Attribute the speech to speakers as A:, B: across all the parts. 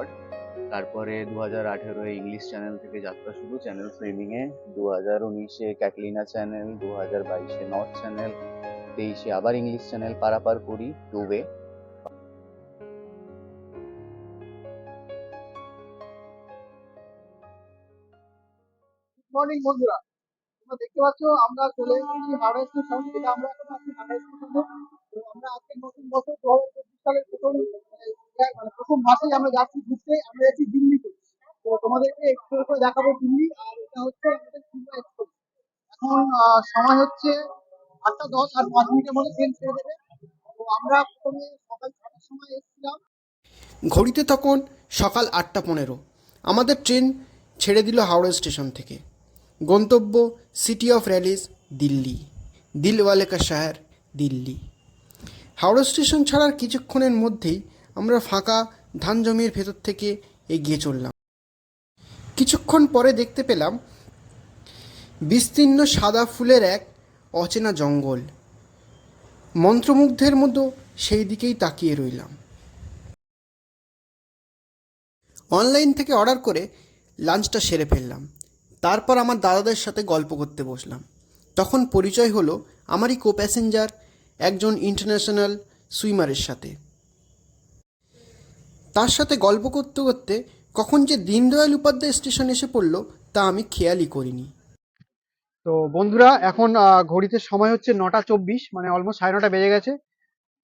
A: Record. তারপরে 2018 English channel থেকে যাত্রা শুরু চ্যানেল সুইমিংয়ে, 2019 ক্যাটলিনা চ্যানেল, 2022 নর্থ চ্যানেল, 23 আবার ইংলিশ চ্যানেল পারাপার করি টুবে।
B: মর্নিং বন্ধুরা, তোমরা দেখতে পাচ্ছ আমরা চলে এসেছি হাওড়া স্টেশন। যেটা আমরা এখন আছি হাওড়া স্টেশনে। তো আমরা আজকে নতুন বছর 2025 সালের প্রথম প্রথম মাসেই আমরা যাচ্ছি ঘুরতে। আমরা যাচ্ছি দিল্লিতে। তো তোমাদেরকে এক্সপ্লোর করে দেখাবো দিল্লি। আর এটা হচ্ছে আমাদের সিমলা এক্সপ্রেস। এখন সময় হচ্ছে 8টা 10, আর 5 মিনিটের মধ্যে ট্রেন ছেড়ে দেবে। তো আমরা প্রথমে সকাল 6টার সময় এসেছিলাম।
C: ঘড়িতে তখন সকাল 8টা 15। আমাদের ট্রেন ছেড়ে দিল হাওড়া স্টেশন থেকে। গন্তব্য সিটি অফ র্যালিস, দিল্লি। দিলওয়ালে কা শহর, দিল্লি। হাওড়া স্টেশন ছাড়ার কিছুক্ষণের মধ্যেই আমরা ফাঁকা ধান জমির ভেতর থেকে এগিয়ে চললাম। কিছুক্ষণ পরে দেখতে পেলাম বিস্তীর্ণ সাদা ফুলের এক অচেনা জঙ্গল। মন্ত্রমুগ্ধের মতো সেই দিকেই তাকিয়ে রইলাম। অনলাইন থেকে অর্ডার করে লাঞ্চটা সেরে ফেললাম। তারপর আমার দাদাদের সাথে গল্প করতে বসলাম। তখন পরিচয় হলো আমারই কো প্যাসেঞ্জার একজন ইন্টারন্যাশনাল সুইমারের সাথে। তার সাথে গল্প করতে করতে কখন যে দীনদয়াল উপাধ্যায় স্টেশন এসে পড়লো তা আমি খেয়ালই করিনি।
B: তো বন্ধুরা, এখন ঘড়িতে সময় হচ্ছে 9টা 24, মানে অলমোস্ট 9:30 বেজে গেছে।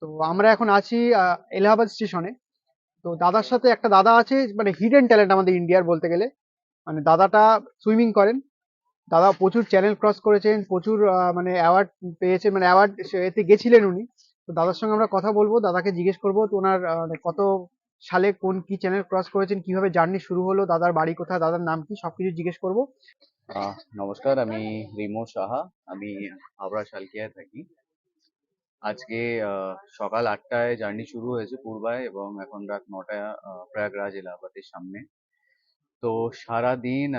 B: তো আমরা এখন আছি এলাহাবাদ স্টেশনে। তো দাদার সাথে, একটা দাদা আছে, মানে হিডেন ট্যালেন্ট আমাদের ইন্ডিয়ার বলতে গেলে। মানে দাদাটা সুইমিং করেন। দাদা প্রচুর চ্যানেল ক্রস করেছেন, প্রচুর মানে অ্যাওয়ার্ড পেয়েছেন, মানে অ্যাওয়ার্ড এতে গেছিলেন উনি। তো দাদার সঙ্গে আমরা কথা বলবো, দাদাকে জিজ্ঞেস করবো তো ওনার মানে কত সালে কোন কি চ্যানেল ক্রস করেছেন, কিভাবে জার্নি শুরু হলো, দাদার বাড়ি কোথায়, দাদার নাম কি, সবকিছু জিজ্ঞেস করবো।
A: নমস্কার, আমি রিমো সাহা। আমি হাওড়া শালকিয়ায় থাকি। আজকে সকাল 8টায় জার্নি শুরু হয়েছে পূর্বায় এবং এখন রাত 9টায় প্রয়াগরাজ এলাহাবাদের সামনে। তো সারাদিন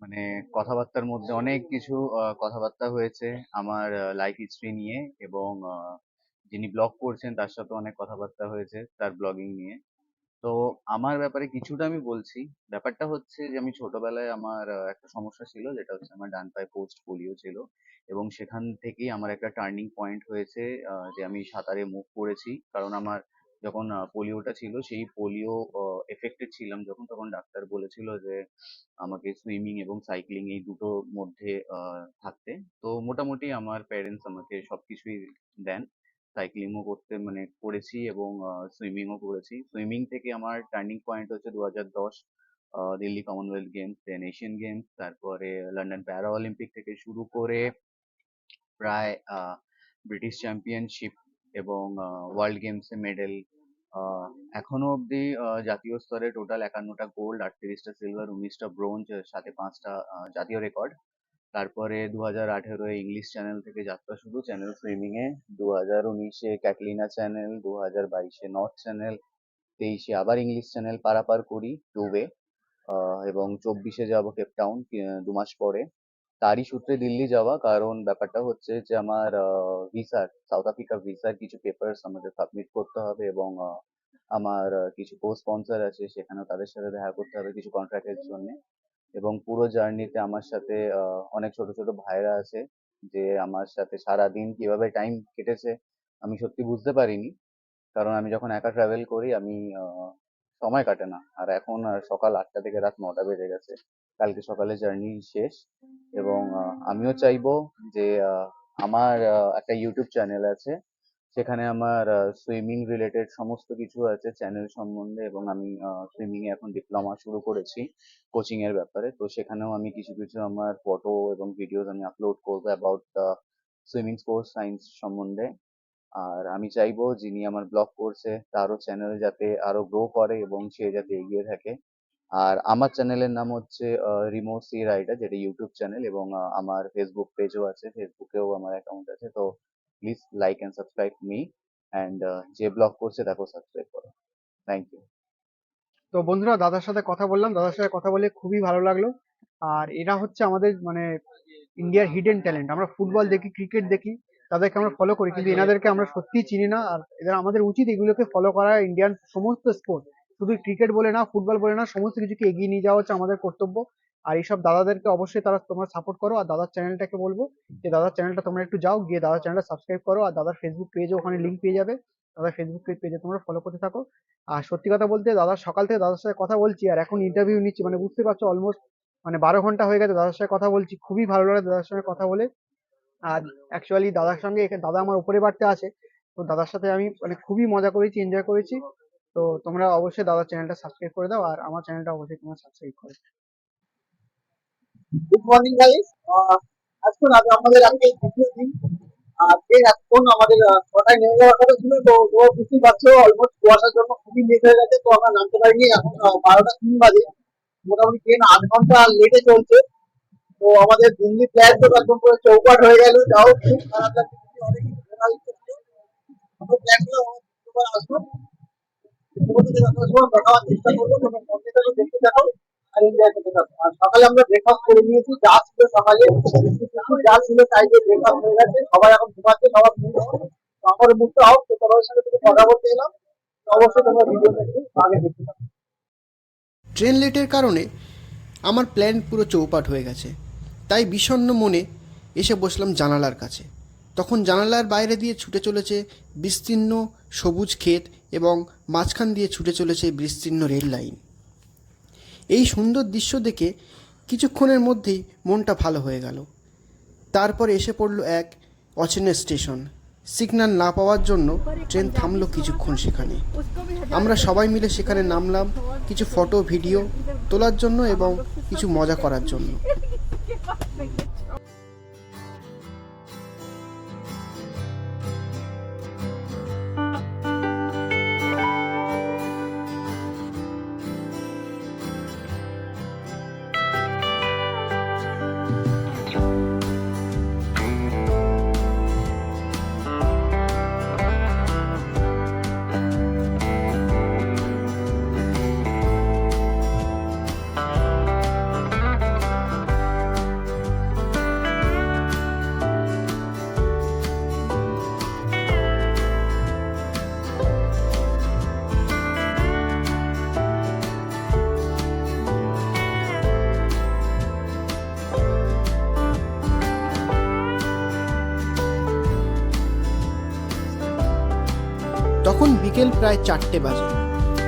A: মানে কথাবার্তার মধ্যে অনেক কিছু কথাবার্তা হয়েছে আমার লাইফ হিস্ট্রি নিয়ে, এবং যিনি ব্লগ করছেন তার সাথে অনেক কথাবার্তা হয়েছে তার ব্লগিং নিয়ে। তো আমার ব্যাপারে কিছুটা আমি বলছি। ব্যাপারটা হচ্ছে যে আমি ছোটবেলায় আমার একটা সমস্যা ছিল, যেটা হচ্ছে আমার ডান পায়ে পোস্ট পোলিও ছিল, এবং সেখান থেকেই আমার একটা টার্নিং পয়েন্ট হয়েছে যে আমি সাঁতারে মুভ করেছি। কারণ আমার যখন পোলিওটা ছিল, সেই পোলিও এফেক্টেড ছিলাম যখন, তখন ডাক্তার বলেছিল যে আমাকে সুইমিং এবং সাইক্লিং এই দুটোর মধ্যে থাকতে। তো মোটামুটি আমার প্যারেন্টস আমাকে সবকিছুই দেন। সাইক্লিংও করতে মানে করেছি, এবং সুইমিংও করেছি। সুইমিং থেকে আমার টার্নিং পয়েন্ট হচ্ছে 2010 দিল্লি কমনওয়েলথ গেমস, দেন এশিয়ান গেমস, তারপরে লন্ডন প্যারা অলিম্পিক থেকে শুরু করে প্রায় ব্রিটিশ চ্যাম্পিয়নশিপ এবং ওয়ার্ল্ড গেমসে মেডেল। এখনো অবধি জাতীয় স্তরে টোটাল 51টা গোল্ড, 38টা সিলভার, 19টা ব্রোঞ্জ, সাথে 5টা জাতীয় রেকর্ড। তারপরে 2018 ইংলিশ চ্যানেল থেকে যাত্রা শুরু চ্যানেল সুইমিংয়ে, 2019 ক্যাটলিনা চ্যানেল, 2022 নর্থ চ্যানেল, 23 আবার ইংলিশ চ্যানেল পারাপার করি টুবে, এবং 24 যাবো কেপটাউন 2 মাস পরে। তারই সূত্রে দিল্লি যাওয়া, কারণ ব্যাপারটা হচ্ছে যে আমার ভিসার, সাউথ আফ্রিকা ভিসার কিছু পেপারস আমাদের সাবমিট করতে হবে, এবং আমার কিছু কো স্পন্সর আছে, সেখানেও তাদের সাথে দেখা করতে হবে কিছু কন্ট্রাক্টের জন্য। এবং পুরো জার্নিতে আমার সাথে অনেক ছোট ছোট ভাইরা আছে, যে আমার সাথে সারা দিন কিভাবে টাইম কেটেছে আমি সত্যি বুঝতে পারিনি। কারণ আমি যখন একা ট্রাভেল করি আমি সময় কাটে না। আর এখন সকাল 8টা থেকে রাত 9টা বেজে গেছে। কালকে সকালে জার্নি শেষ, এবং আমিও চাইবো যে আমার একটা ইউটিউব চ্যানেল আছে, সেখানে আমার সুইমিং রিলেটেড সমস্ত কিছু আছে চ্যানেল সম্বন্ধে, এবং আমি সুইমিং এ এখন ডিপ্লোমা শুরু করেছি কোচিং এর ব্যাপারে। তো সেখানেও আমি কিছু কিছু আমার ফটো এবং ভিডিওস আমি আপলোড করবো অ্যাবাউট সুইমিং স্পোর্টস সায়েন্স সম্বন্ধে। আর আমি চাইবো যিনি আমার ব্লগ করছে তারও চ্যানেল যাতে আরো গ্রো করে এবং সে যাতে এগিয়ে থাকে। আর আমার চ্যানেলের নাম হচ্ছে রিমো সি রাইডার, যেটা ইউটিউব চ্যানেল, এবং আমার ফেসবুক পেজও আছে, ফেসবুকেও আমার অ্যাকাউন্ট আছে। তো please like and subscribe me, and যে ব্লগ করছে তাকেও সাবস্ক্রাইব করো। Thank you.
B: তো বন্ধুরা, দাদার সাথে কথা বললাম, দাদার সাথে কথা বলে খুবই ভালো লাগলো। আর এরা হচ্ছে আমাদের মানে ইন্ডিয়ার হিডেন ট্যালেন্ট। আমরা ফুটবল দেখি, ক্রিকেট দেখি, তাদেরকে আমরা ফলো করি, কিন্তু এনাদেরকে আমরা সত্যিই চিনি না। আর এদের আমাদের উচিত এগুলোকে ফলো করা, ইন্ডিয়ান সমস্ত স্পোর্ট, শুধু ক্রিকেট বলে না, ফুটবল বলে না, সমস্ত কিছুকে এগিয়ে নিয়ে যাওয়া হচ্ছে আমাদের কর্তব্য। আর এইসব দাদাদেরকে অবশ্যই তোমরা সাপোর্ট করো। আর দাদার চ্যানেলটাকে বলবো যে দাদার চ্যানেলটা তোমরা একটু যাও, গিয়ে দাদার চ্যানেলটা সাবস্ক্রাইব করো। আর দাদার ফেসবুক পেজে ওখানে লিঙ্ক পেয়ে যাবে, দাদার ফেসবুক পেজে তোমরা ফলো করতে থাকো। আর সত্যি কথা বলতে দাদার সকাল থেকে দাদার সাথে কথা বলছি, আর এখন ইন্টারভিউ নিচ্ছি, মানে বুঝতে পারছো অলমোস্ট মানে 12 ঘন্টা হয়ে গেছে দাদার সাথে কথা বলছি। খুবই ভালো লাগে দাদার সঙ্গে কথা বলে। আর অ্যাকচুয়ালি দাদার সঙ্গে দাদা আমার উপরে বাড়তে আছে, তো দাদার সাথে আমি মানে খুবই মজা করেছি, এনজয় করেছি। তো তোমরা অবশ্যই দাদার চ্যানেলটা সাবস্ক্রাইব করে দাও, আর আমার চ্যানেলটা অবশ্যই তোমরা সাবস্ক্রাইব করো।
D: Good morning guys. আজকে আজ আমাদের আজকে দ্বিতীয় দিন। আজকে এখন আমাদের ছটায় নেমে যাওয়ার কথা ছিল, তো তোমরা বুঝতেই পারছো অলমোস্ট কুয়াশার জন্য খুবই লেট হয়ে গেছে, তো আমরা নামতে পারিনি। এখন 12টা 3 বাজে, মোটামুটি ট্রেন 8 ঘন্টা লেটে চলছে। তো আমাদের দিল্লি প্ল্যান তো একদম পুরো চৌপাট হয়ে গেল। যাও, খুব খারাপ লাগছে, অনেক কিছু ঘোরার ইচ্ছে ছিল। আমরা প্ল্যান করে আসবো, তোমাদের সাথে যথাযথ সময় দেখা হওয়ার চেষ্টা করবো। তোমরা সঙ্গে থাকো, দেখতে থাকো আর এনজয় করতে থাকো। আর সকালে আমরা ব্রেকফাস্ট করে নিয়েছি, যা ছিল সকালে যা ছিল তাই দিয়ে ব্রেকফাস্ট হয়ে গেছে। সবাই এখন ঘুমাচ্ছে, সবার ঘুম হবে। তো আমার মুখটা অফ, তো সবার সাথে তুমি কথা বলতে এলাম। তো অবশ্যই তোমরা ভিডিওটা একটু আগে দেখতে থাকো।
C: ট্রেন লেটের কারণে আমার প্ল্যান পুরো চৌপাট হয়ে গেছে, তাই বিষণ্ণ মনে এসে বসলাম জানালার কাছে। তখন জানালার বাইরে দিয়ে ছুটে চলেছে বিস্তীর্ণ সবুজ ক্ষেত এবং মাঝখান দিয়ে ছুটে চলেছে বিস্তীর্ণ রেল লাইন। এই সুন্দর দৃশ্য দেখে কিছুক্ষণের মধ্যেই মনটা ভালো হয়ে গেল। তারপর এসে পড়ল এক অচেনা স্টেশন। সিগন্যাল না পাওয়ার জন্য ট্রেন থামলো কিছুক্ষণ সেখানে। আমরা সবাই মিলে সেখানে নামলাম কিছু ফটো ভিডিও তোলার জন্য এবং কিছু মজা করার জন্য। তখন বিকেল প্রায় 4টে বাজে।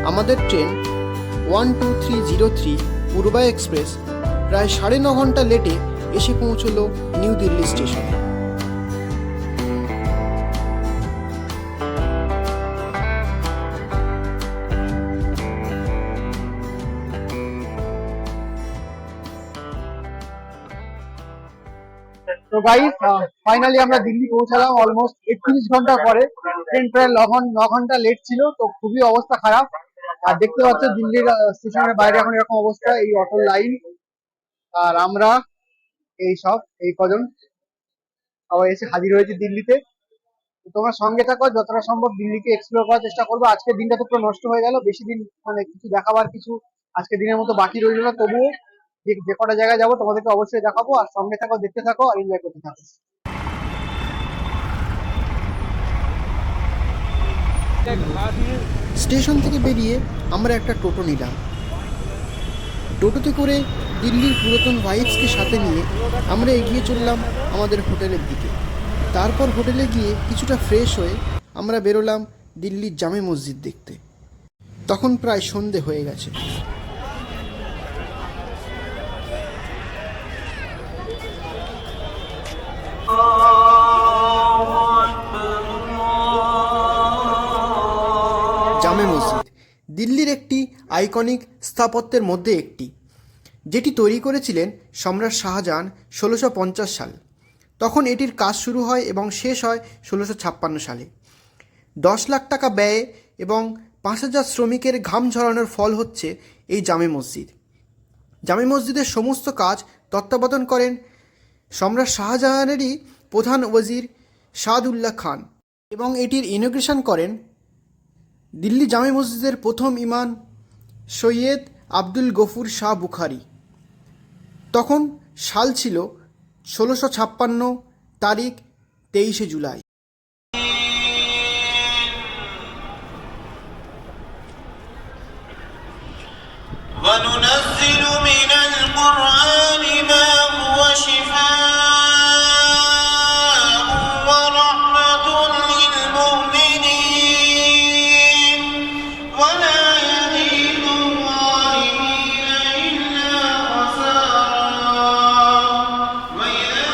C: আমাদের ট্রেন 12303 পূর্বা এক্সপ্রেস প্রায় 9.5 ঘন্টা লেটে এসে পৌঁছলো নিউ দিল্লি স্টেশনে।
B: তো গাইস ফাইনালি আমরা দিল্লি পৌঁছালাম অলমোস্ট 31 ঘন্টা পরে। ট্রেন প্রায় 9 ঘন্টা লেট ছিল, তো খুবই অবস্থা খারাপ। আর দেখতে পাচ্ছ দিল্লির স্টেশনের বাইরে এখন এরকম অবস্থা, এই অটোর লাইন। আর আমরা এই কজন আবার এসে হাজির হয়েছে দিল্লিতে। তো তোমরা সঙ্গে থাকো, যতটা সম্ভব দিল্লিকে এক্সপ্লোর করার চেষ্টা করবো। আজকের দিনটা তো পুরো নষ্ট হয়ে গেল, বেশি দিন মানে কিছু দেখাবার কিছু আজকের দিনের মতো বাকি রইল না। তবুও যে কটা জায়গায় যাবো তোমাদেরকে অবশ্যই দেখাবো। আর সঙ্গে থাকো, দেখতে থাকো আর এনজয় করতে থাকো।
C: স্টেশন থেকে বেরিয়ে আমরা একটা টোটো নিলাম। টোটোতে করে দিল্লির পুরাতন ভাইবসকে সাথে নিয়ে আমরা এগিয়ে চললাম আমাদের হোটেলের দিকে। তারপর হোটেলে গিয়ে কিছুটা ফ্রেশ হয়ে আমরা বেরোলাম দিল্লির জামে মসজিদ দেখতে। তখন প্রায় সন্ধে হয়ে গেছে। জামে মসজিদ দিল্লির একটি আইকনিক স্থাপত্যের মধ্যে একটি, যেটি তৈরি করেছিলেন সম্রাট শাহজাহান 1650 সাল। তখন এটির কাজ শুরু হয় এবং শেষ হয় 1656 সালে। 10 লাখ টাকা ব্যয়ে এবং 5000 শ্রমিকের ঘাম ঝরানোর ফল হচ্ছে এই জামে মসজিদ। জামে মসজিদের সমস্ত কাজ তত্ত্বাবধান করেন সম্রাট শাহজাহানেরই প্রধান ওজির সাদউল্লাহ খান এবং এটির ইনোগ্রেশন করেন দিল্লি জামে মসজিদের প্রথম ইমাম সৈয়দ আব্দুল গফুর শাহ বুখারি। তখন সাল ছিল 1656, তারিখ 23শে জুলাই।
E: وننزل من القرآن ما هو شفاء ورحمة للمؤمنين ولا يزيد الظالمين إلا خسارا وإذا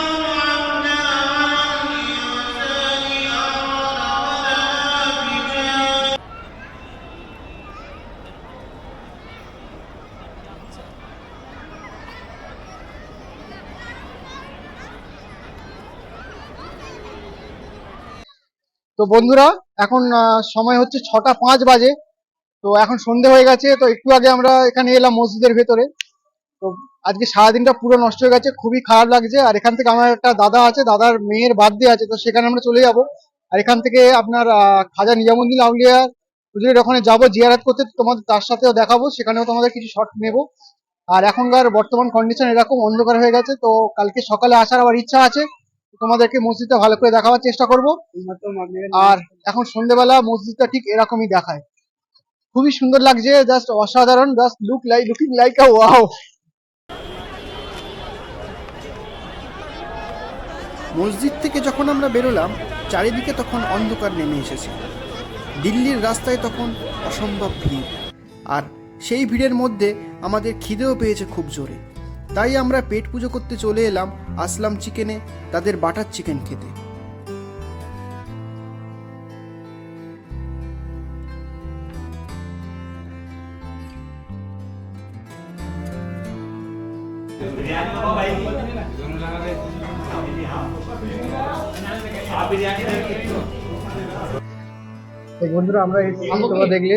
E: أنعمنا على الإنسان أعرض ونأى بجانبه.
B: তো বন্ধুরা এখন সময় হচ্ছে 6টা 5 বাজে। তো এখন সন্ধে হয়ে গেছে। তো একটু আগে আমরা এখানে এলাম মসজিদের ভেতরে। তো আজকে সারাদিনটা পুরো নষ্ট হয়ে গেছে, খুবই খারাপ লাগছে। আর এখান থেকে আমার একটা দাদা আছে, দাদার মেয়ের বার্থডে আছে, তো সেখানে আমরা চলে যাব। আর এখান থেকে আপনার খাজা নিজামুদ্দিন আউলিয়া হুজুরের ওখানে যাবো জিয়ারত করতে, তোমাদের তার সাথেও দেখাবো, সেখানেও তোমাদের কিছু শর্ট নেব। আর এখনকার বর্তমান কন্ডিশন এরকম অন্ধকার হয়ে গেছে, তো কালকে সকালে আসার আবার ইচ্ছা আছে। তোমাদেরকে মসজিদটা ভালো করে দেখাবার চেষ্টা করব। আর এখন সন্ধ্যেবেলা মসজিদটা ঠিক এরকমই দেখায়, খুবই সুন্দর লাগছে, জাস্ট অসাধারণ, জাস্ট লুকিং লাইক আ ওয়াও।
C: মসজিদ থেকে যখন আমরা বেরোলাম চারিদিকে তখন অন্ধকার নেমে এসেছে। দিল্লির রাস্তায় তখন অসম্ভব ভিড়, আর সেই ভিড়ের মধ্যে আমাদের খিদেও পেয়েছে খুব জোরে। তাই আমরা পেট পুজো করতে চলে এলাম আসলাম চিকেনে, তাদের বাটার চিকেন খেতে।
B: তো বন্ধুরা আমরা তোমরা দেখলে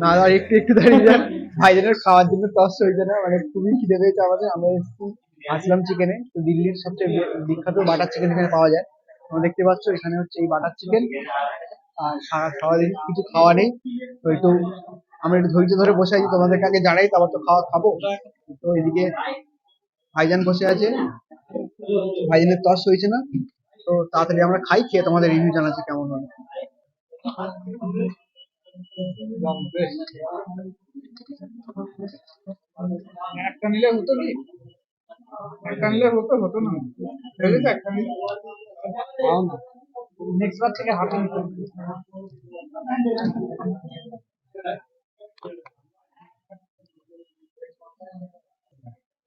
B: না আর একটু একটু দাঁড়িয়ে যান, ভাইজানের খাওয়ার জন্য টস হয়েছে না, মানে খুবই খিদে পেয়েছে আমাদের। আমরা এসেছি আসলাম চিকেনে। তো দিল্লির সবচেয়ে বিখ্যাত বাটার চিকেন এখানে পাওয়া যায়। তোমরা দেখতে পাচ্ছ এখানে হচ্ছে এই বাটার চিকেন। আর সারাদিন কিছু খাওয়া নেই, তো একটু আমরা একটু ধৈর্য ধরে বসে আছি, তোমাদেরকে আগে জানাই, তারপর তো খাবো। তো এদিকে ভাইজান বসে আছে, ভাইজানের টস হয়েছে না, তো তাড়াতাড়ি আমরা খাই, খেয়ে তোমাদের রিভিউ জানাচ্ছি কেমন হবে। একটা নিলে হতো কি, একটা নিলে হতো না, একটা নিলে নেক্সট বার থেকে হাতে নিতে।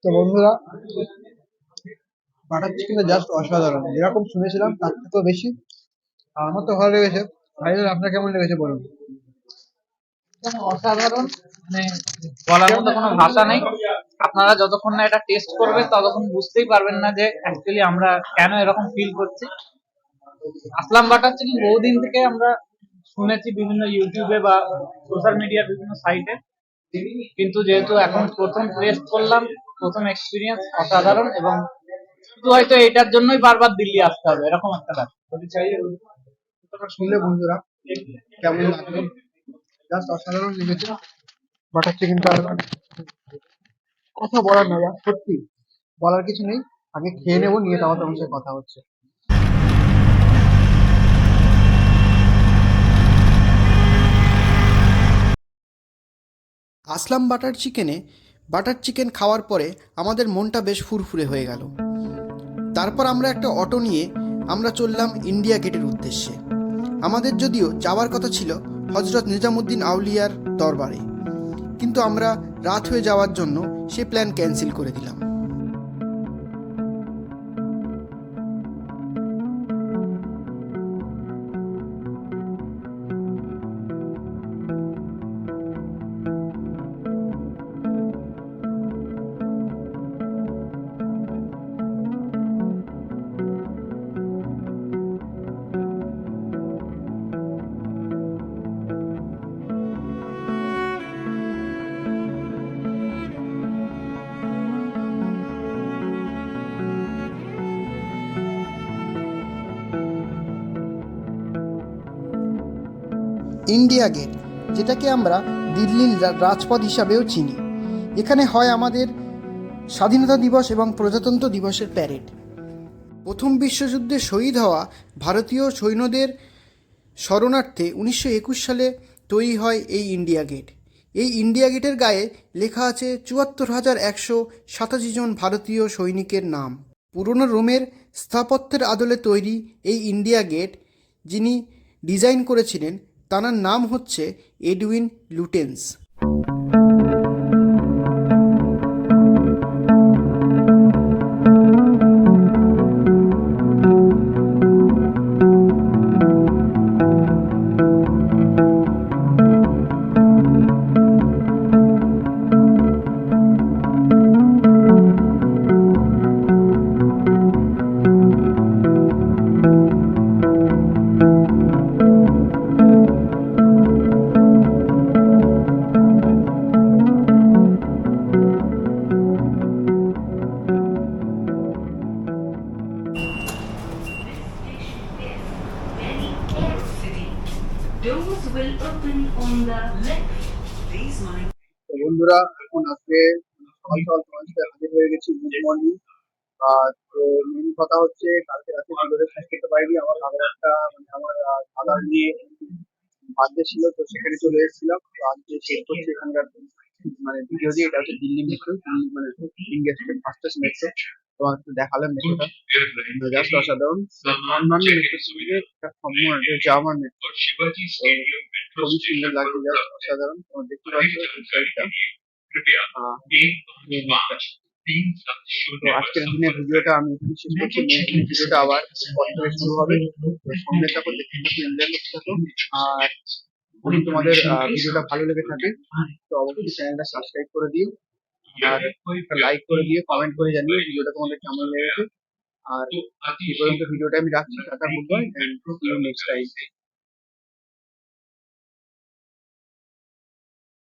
B: তো বন্ধুরা বাটার চিকেনটা জাস্ট অসাধারণ, যেরকম শুনেছিলাম তার থেকেও বেশি। আর আমার তো ভালো লেগেছে। ভাইজান আপনার কেমন লেগেছে বলুন।
F: অসাধারণ, মানে বলার মতো কোনো ভাষা নেই। আপনারা যতক্ষণ না এটা টেস্ট করবেন ততক্ষণ বুঝতেই পারবেন না যে অ্যাকচুয়ালি আমরা কেন এরকম ফিল করছি। আসলাম বাটার চিকেন বহুদিন থেকে আমরা শুনেছি বিভিন্ন ইউটিউবে বা সোশ্যাল মিডিয়ার বিভিন্ন সাইটে, কিন্তু যেহেতু এখন প্রথম টেস্ট করলাম, প্রথম এক্সপিরিয়েন্স অসাধারণ। এবং শুধু হয়তো এটার জন্যই বারবার দিল্লি আসতে হবে এরকম একটা ব্যাপার।
B: তোমরা শুনলে বন্ধুরা কেমন লাগলো, জাস্ট অসাধারণ লেগেছে বাটার চিকেনটা। কথা বলার না, সত্যি বলার কিছু নেই। আগে খেয়ে নেবো, নিয়ে তারপর তোমার সাথে কথা হচ্ছে।
C: আসলাম বাটার চিকেন খাওয়ার পরে আমাদের মনটা বেশ ফুরফুরে হয়ে গেল। তারপর আমরা একটা অটো নিয়ে আমরা চললাম ইন্ডিয়া গেটের উদ্দেশ্যে। আমাদের যদিও যাওয়ার কথা ছিল হজরত নিজামুদ্দিন আউলিয়ার দরবারে, কিন্তু আমরা রাত হয়ে যাওয়ার জন্য সে প্ল্যান ক্যান্সেল করে দিলাম। ইন্ডিয়া গেট, যেটাকে আমরা দিল্লির রাজপথ হিসাবেও চিনি। এখানে হয় আমাদের স্বাধীনতা দিবস এবং প্রজাতন্ত্র দিবসের প্যারেড। প্রথম বিশ্বযুদ্ধে শহীদ হওয়া ভারতীয় সৈন্যদের স্মরণার্থে 1921 সালে তৈরি হয় এই ইন্ডিয়া গেট। এই ইন্ডিয়া গেটের গায়ে লেখা আছে ৭৪,১৮৭ জন ভারতীয় সৈনিকের নাম। পুরনো রোমের স্থাপত্যের আদলে তৈরি এই ইন্ডিয়া গেট যিনি ডিজাইন করেছিলেন তার নাম হচ্ছে Edwin লুটেন্স।
G: Doors will open on the left. Please mind.
D: তো বন্ধুরা, এখন আজকে সকাল সকাল তোমার সাথে হাজির হয়ে গেছি, গুড মর্নিং। তো মেন কথা হচ্ছে কালকে রাতে ভিডিওটা শেষ করতে পারিনি। আমার দাদার একটা মানে আমার দাদার নিয়ে বার্থডে ছিল, তো সেখানে চলে এসেছিলাম। তো আজকে শেষ করছি এখানকার মানে ভিডিও দিয়ে। এটা হচ্ছে দিল্লি মেট্রো, মানে ইন্ডিয়া ফাস্টেস্ট মেট্রো। তোমার একটু দেখালাম মেট্রোটা, জাস্ট অসাধারণ। অন্যান্য মেট্রোর সঙ্গে একটা সম্পূর্ণ জার্মান মেট্রো, খুবই সুন্দর লাগছে, জাস্ট অসাধারণ। তোমরা দেখতে পাচ্ছ এই সাইডটা। এই দিকটা। তো আজকের দিনে ভিডিওটা আমি এখানে শেষ করছি। ভিডিওটা আবার পর থেকে শুরু হবে। তো সঙ্গে থাকো, দেখতে থাকো, এনজয় করতে থাকো। আর যদি তোমাদের ভিডিওটা ভালো লেগে থাকে তো অবশ্যই চ্যানেলটা সাবস্ক্রাইব করে দিও, আর একটা লাইক করে দিও, কমেন্ট করে জানিও ভিডিওটা তোমাদের কেমন লেগেছে। আর এই পর্যন্ত ভিডিওটা আমি রাখছি। Tata, good bye, and see you next time.